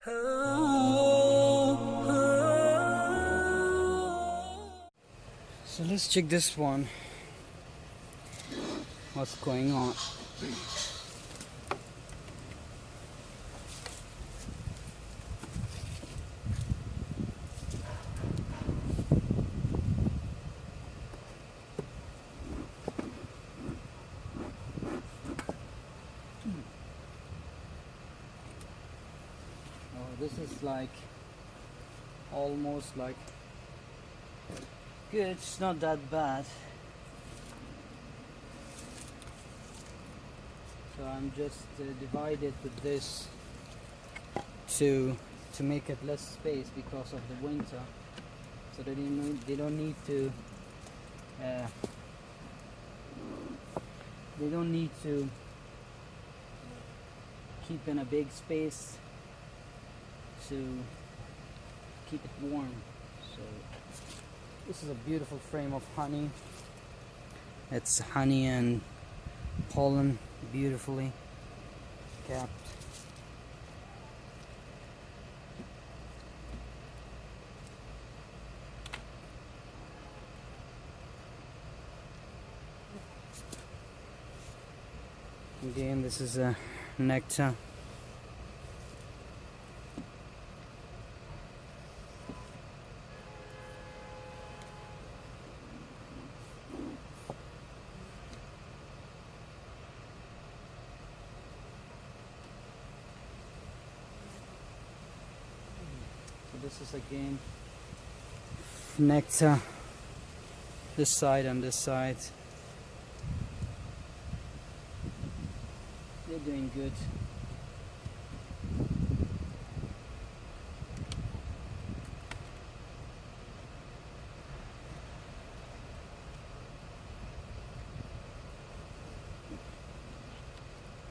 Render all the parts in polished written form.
So let's check this one. What's going on? Oh, this is like almost like good. It's not that bad. So I'm just divided with this to make it less space because of the winter, so they don't need to keep in a big space to keep it warm. So this is a beautiful frame of honey. It's honey and pollen, beautifully capped. Again, this is a nectar. So this is again nectar, this side and this side. They're doing good.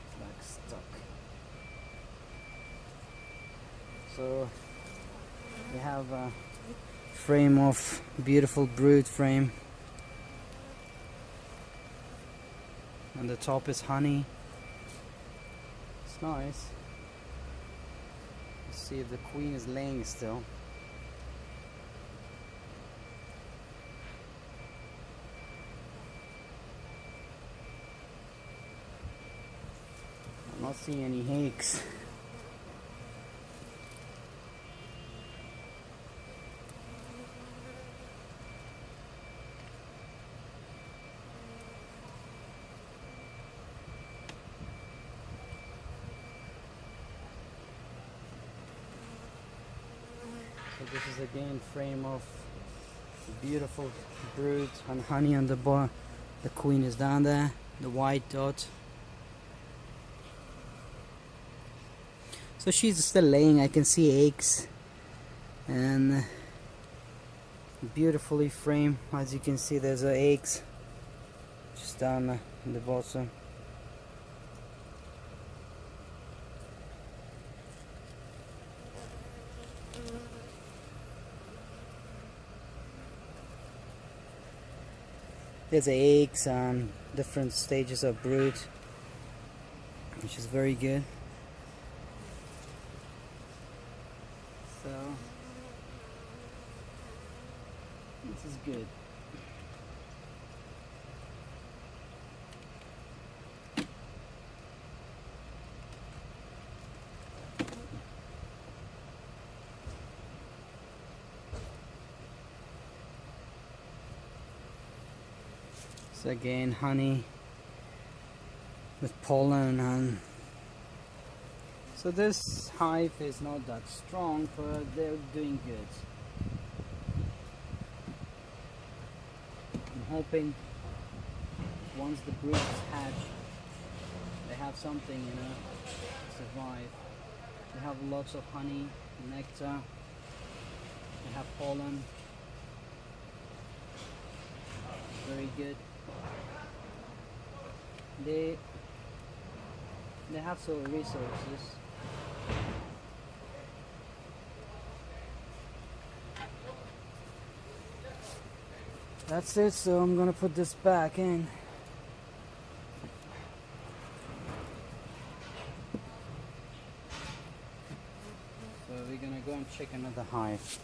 It's like stuck. So we have a frame of beautiful brood frame, and the top is honey. It's nice. Let's see if the queen is laying still. I'm not seeing any eggs. So this is again frame of beautiful brood and honey on the bar. The queen is down there, the white dot. So she's still laying. I can see eggs, and beautifully framed. As you can see, there's eggs just down in the bottom. There's eggs and different stages of brood, which is very good. So this is good. So again, honey with pollen, and so this hive is not that strong, but they're doing good. I'm hoping once the broods hatch, they have something, to survive. They have lots of honey, nectar, they have pollen. Very good. They have some resources. That's it, so I'm gonna put this back in. So we're gonna go and check another hive.